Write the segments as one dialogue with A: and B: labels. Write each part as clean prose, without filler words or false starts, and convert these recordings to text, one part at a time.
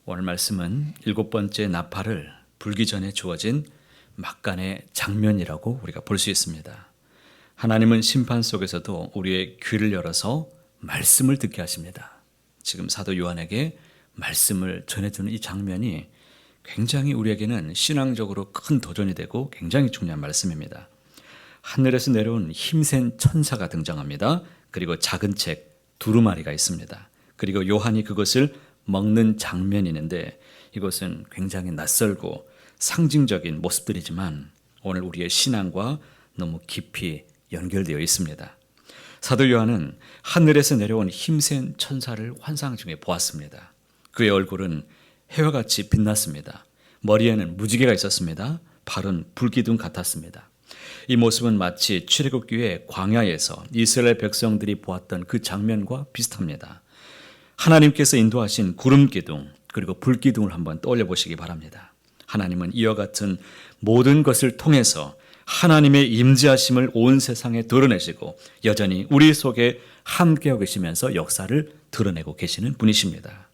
A: 오늘 말씀은 7번째 나팔을 불기 전에 주어진 막간의 장면이라고 우리가 볼 수 있습니다. 하나님은 심판 속에서도 우리의 귀를 열어서 말씀을 듣게 하십니다. 지금 사도 요한에게 말씀을 전해주는 이 장면이 굉장히 우리에게는 신앙적으로 큰 도전이 되고 굉장히 중요한 말씀입니다. 하늘에서 내려온 힘센 천사가 등장합니다. 그리고 작은 책 두루마리가 있습니다. 그리고 요한이 그것을 먹는 장면이 있는데 이것은 굉장히 낯설고 상징적인 모습들이지만 오늘 우리의 신앙과 너무 깊이 연결되어 있습니다. 사도 요한은 하늘에서 내려온 힘센 천사를 환상 중에 보았습니다. 그의 얼굴은 해와 같이 빛났습니다. 머리에는 무지개가 있었습니다. 발은 불기둥 같았습니다. 이 모습은 마치 출애굽기의 광야에서 이스라엘 백성들이 보았던 그 장면과 비슷합니다. 하나님께서 인도하신 구름기둥 그리고 불기둥을 한번 떠올려 보시기 바랍니다. 하나님은 이와 같은 모든 것을 통해서 하나님의 임재하심을 온 세상에 드러내시고 여전히 우리 속에 함께하고 계시면서 역사를 드러내고 계시는 분이십니다.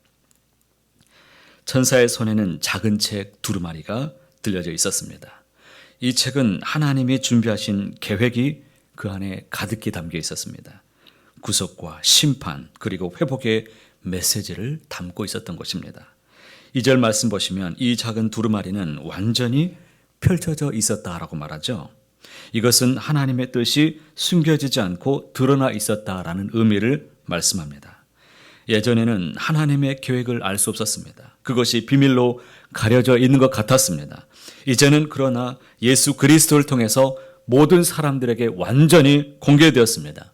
A: 천사의 손에는 작은 책 두루마리가 들려져 있었습니다. 이 책은 하나님이 준비하신 계획이 그 안에 가득히 담겨 있었습니다. 구속과 심판 그리고 회복의 메시지를 담고 있었던 것입니다. 2절 말씀 보시면 이 작은 두루마리는 완전히 펼쳐져 있었다라고 말하죠. 이것은 하나님의 뜻이 숨겨지지 않고 드러나 있었다라는 의미를 말씀합니다. 예전에는 하나님의 계획을 알 수 없었습니다. 그것이 비밀로 가려져 있는 것 같았습니다. 이제는 그러나 예수 그리스도를 통해서 모든 사람들에게 완전히 공개되었습니다.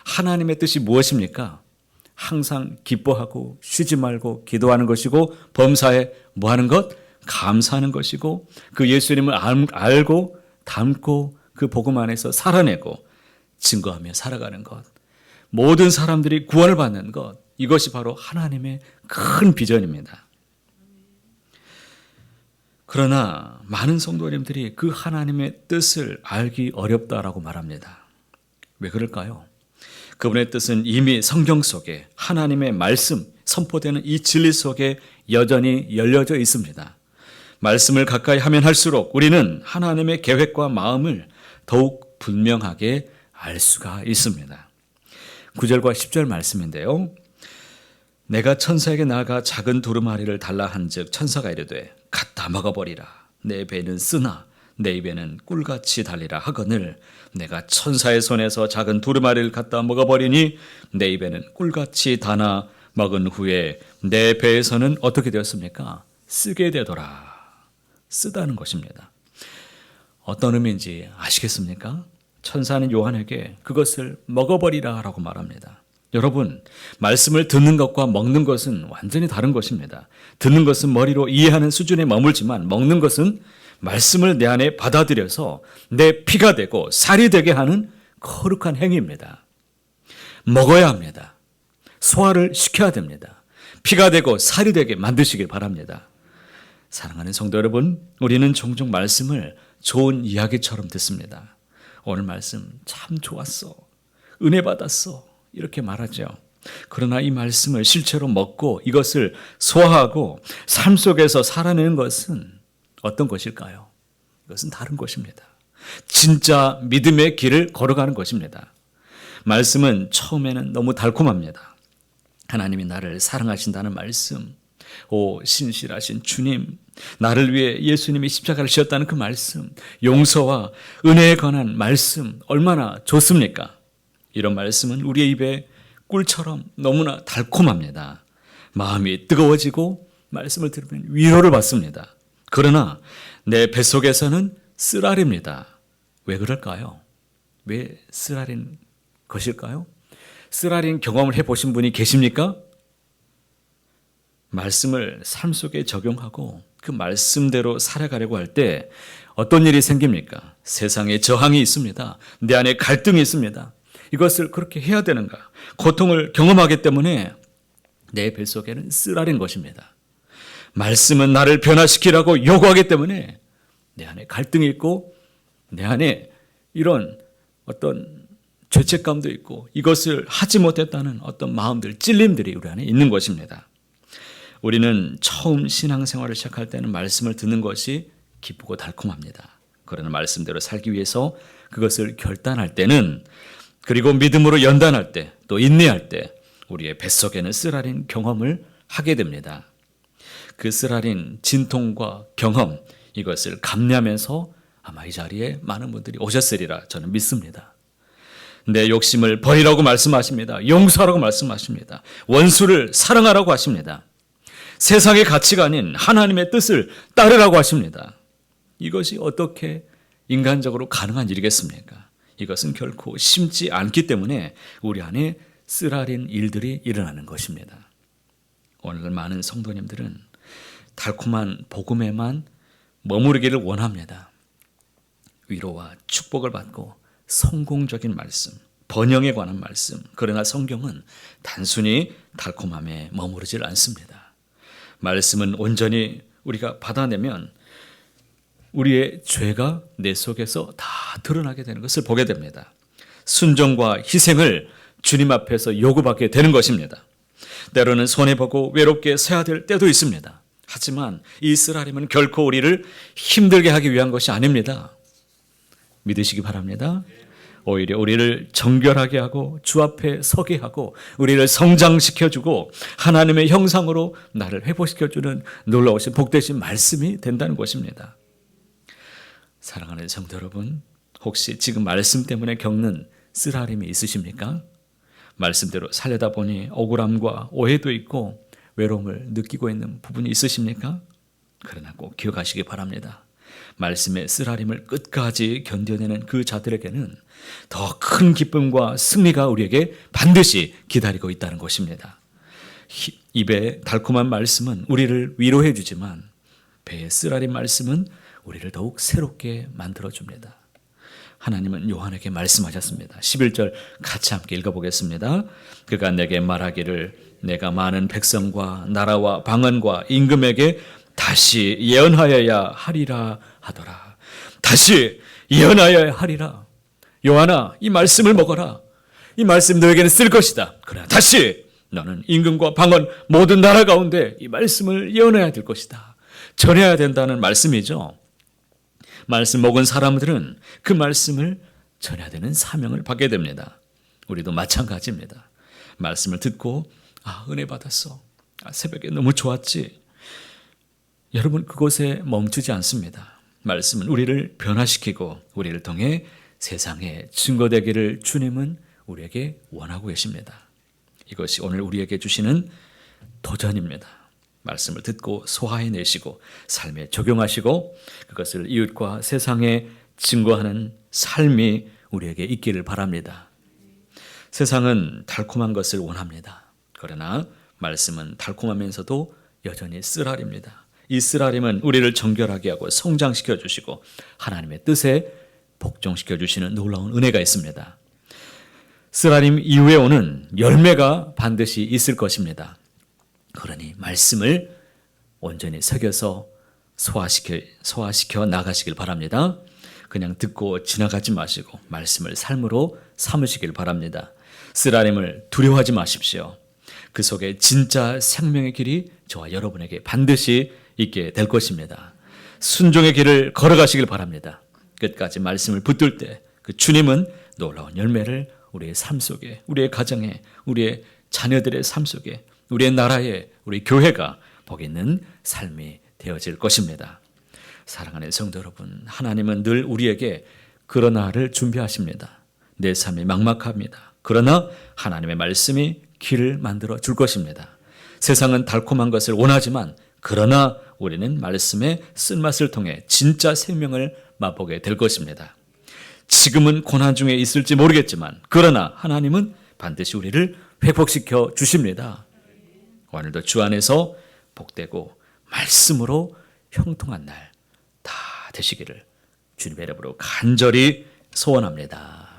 A: 하나님의 뜻이 무엇입니까? 항상 기뻐하고 쉬지 말고 기도하는 것이고 범사에 뭐하는 것? 감사하는 것이고 그 예수님을 알고 닮고 그 복음 안에서 살아내고 증거하며 살아가는 것. 모든 사람들이 구원을 받는 것. 이것이 바로 하나님의 큰 비전입니다. 그러나 많은 성도님들이 그 하나님의 뜻을 알기 어렵다라고 말합니다. 왜 그럴까요? 그분의 뜻은 이미 성경 속에 하나님의 말씀, 선포되는 이 진리 속에 여전히 열려져 있습니다. 말씀을 가까이 하면 할수록 우리는 하나님의 계획과 마음을 더욱 분명하게 알 수가 있습니다. 9절과 10절 말씀인데요. 내가 천사에게 나아가 작은 두루마리를 달라 한즉 천사가 이르되 갖다 먹어버리라. 내 배는 쓰나 내 입에는 꿀같이 달리라 하거늘 내가 천사의 손에서 작은 두루마리를 갖다 먹어버리니 내 입에는 꿀같이 다나 먹은 후에 내 배에서는 어떻게 되었습니까? 쓰게 되더라. 쓰다는 것입니다. 어떤 의미인지 아시겠습니까? 천사는 요한에게 그것을 먹어버리라 라고 말합니다. 여러분, 말씀을 듣는 것과 먹는 것은 완전히 다른 것입니다. 듣는 것은 머리로 이해하는 수준에 머물지만 먹는 것은 말씀을 내 안에 받아들여서 내 피가 되고 살이 되게 하는 거룩한 행위입니다. 먹어야 합니다. 소화를 시켜야 됩니다. 피가 되고 살이 되게 만드시길 바랍니다. 사랑하는 성도 여러분, 우리는 종종 말씀을 좋은 이야기처럼 듣습니다. 오늘 말씀 참 좋았어. 은혜 받았어. 이렇게 말하죠. 그러나 이 말씀을 실제로 먹고 이것을 소화하고 삶 속에서 살아내는 것은 어떤 것일까요? 이것은 다른 것입니다. 진짜 믿음의 길을 걸어가는 것입니다. 말씀은 처음에는 너무 달콤합니다. 하나님이 나를 사랑하신다는 말씀, 오 신실하신 주님, 나를 위해 예수님이 십자가를 지었다는 그 말씀, 용서와 은혜에 관한 말씀 얼마나 좋습니까? 이런 말씀은 우리의 입에 꿀처럼 너무나 달콤합니다. 마음이 뜨거워지고 말씀을 들으면 위로를 받습니다. 그러나 내 뱃속에서는 쓰라립니다. 왜 그럴까요? 왜 쓰라린 것일까요? 쓰라린 경험을 해보신 분이 계십니까? 말씀을 삶 속에 적용하고 그 말씀대로 살아가려고 할 때 어떤 일이 생깁니까? 세상에 저항이 있습니다. 내 안에 갈등이 있습니다. 이것을 그렇게 해야 되는가? 고통을 경험하기 때문에 내 뱃속에는 쓰라린 것입니다. 말씀은 나를 변화시키라고 요구하기 때문에 내 안에 갈등이 있고 내 안에 이런 어떤 죄책감도 있고 이것을 하지 못했다는 어떤 마음들, 찔림들이 우리 안에 있는 것입니다. 우리는 처음 신앙생활을 시작할 때는 말씀을 듣는 것이 기쁘고 달콤합니다. 그러나 말씀대로 살기 위해서 그것을 결단할 때는, 그리고 믿음으로 연단할 때, 또 인내할 때 우리의 뱃속에는 쓰라린 경험을 하게 됩니다. 그 쓰라린 진통과 경험, 이것을 감내하면서 아마 이 자리에 많은 분들이 오셨으리라 저는 믿습니다. 내 욕심을 버리라고 말씀하십니다. 용서하라고 말씀하십니다. 원수를 사랑하라고 하십니다. 세상의 가치가 아닌 하나님의 뜻을 따르라고 하십니다. 이것이 어떻게 인간적으로 가능한 일이겠습니까? 이것은 결코 심지 않기 때문에 우리 안에 쓰라린 일들이 일어나는 것입니다. 오늘 많은 성도님들은 달콤한 복음에만 머무르기를 원합니다. 위로와 축복을 받고 성공적인 말씀, 번영에 관한 말씀. 그러나 성경은 단순히 달콤함에 머무르질 않습니다. 말씀은 온전히 우리가 받아내면 우리의 죄가 내 속에서 다 드러나게 되는 것을 보게 됩니다. 순종과 희생을 주님 앞에서 요구받게 되는 것입니다. 때로는 손해보고 외롭게 서야 될 때도 있습니다. 하지만 이 쓰라림은 결코 우리를 힘들게 하기 위한 것이 아닙니다. 믿으시기 바랍니다. 오히려 우리를 정결하게 하고 주 앞에 서게 하고 우리를 성장시켜주고 하나님의 형상으로 나를 회복시켜주는 놀라우신 복되신 말씀이 된다는 것입니다. 사랑하는 성도 여러분, 혹시 지금 말씀 때문에 겪는 쓰라림이 있으십니까? 말씀대로 살려다 보니 억울함과 오해도 있고 외로움을 느끼고 있는 부분이 있으십니까? 그러나 꼭 기억하시기 바랍니다. 말씀의 쓰라림을 끝까지 견뎌내는 그 자들에게는 더 큰 기쁨과 승리가 우리에게 반드시 기다리고 있다는 것입니다. 입의 달콤한 말씀은 우리를 위로해 주지만 배의 쓰라린 말씀은 우리를 더욱 새롭게 만들어줍니다. 하나님은 요한에게 말씀하셨습니다. 11절 같이 함께 읽어보겠습니다. 그가 내게 말하기를 내가 많은 백성과 나라와 방언과 임금에게 다시 예언하여야 하리라 하더라. 다시 예언하여야 하리라. 요한아, 이 말씀을 먹어라. 이 말씀 너에게는 쓸 것이다. 그러나 다시 너는 임금과 방언 모든 나라 가운데 이 말씀을 예언해야 될 것이다. 전해야 된다는 말씀이죠. 말씀 먹은 사람들은 그 말씀을 전해야 되는 사명을 받게 됩니다. 우리도 마찬가지입니다. 말씀을 듣고 은혜 받았어. 새벽에 너무 좋았지. 여러분, 그곳에 멈추지 않습니다. 말씀은 우리를 변화시키고 우리를 통해 세상에 증거되기를 주님은 우리에게 원하고 계십니다. 이것이 오늘 우리에게 주시는 도전입니다. 말씀을 듣고 소화해내시고 삶에 적용하시고 그것을 이웃과 세상에 증거하는 삶이 우리에게 있기를 바랍니다. 세상은 달콤한 것을 원합니다. 그러나 말씀은 달콤하면서도 여전히 쓰라립니다. 이 쓰라림은 우리를 정결하게 하고 성장시켜 주시고 하나님의 뜻에 복종시켜 주시는 놀라운 은혜가 있습니다. 쓰라림 이후에 오는 열매가 반드시 있을 것입니다. 그러니 말씀을 온전히 새겨서 소화시켜 나가시길 바랍니다. 그냥 듣고 지나가지 마시고 말씀을 삶으로 삼으시길 바랍니다. 쓰라림을 두려워하지 마십시오. 그 속에 진짜 생명의 길이 저와 여러분에게 반드시 있게 될 것입니다. 순종의 길을 걸어가시길 바랍니다. 끝까지 말씀을 붙들 때 그 주님은 놀라운 열매를 우리의 삶 속에, 우리의 가정에, 우리의 자녀들의 삶 속에, 우리의 나라에, 우리 교회가 복이 있는 삶이 되어질 것입니다. 사랑하는 성도 여러분, 하나님은 늘 우리에게 그러나를 준비하십니다. 내 삶이 막막합니다. 그러나 하나님의 말씀이 길을 만들어 줄 것입니다. 세상은 달콤한 것을 원하지만 그러나 우리는 말씀의 쓴맛을 통해 진짜 생명을 맛보게 될 것입니다. 지금은 고난 중에 있을지 모르겠지만 그러나 하나님은 반드시 우리를 회복시켜 주십니다. 오늘도 주 안에서 복되고 말씀으로 형통한 날 다 되시기를 주님의 이름으로 간절히 소원합니다.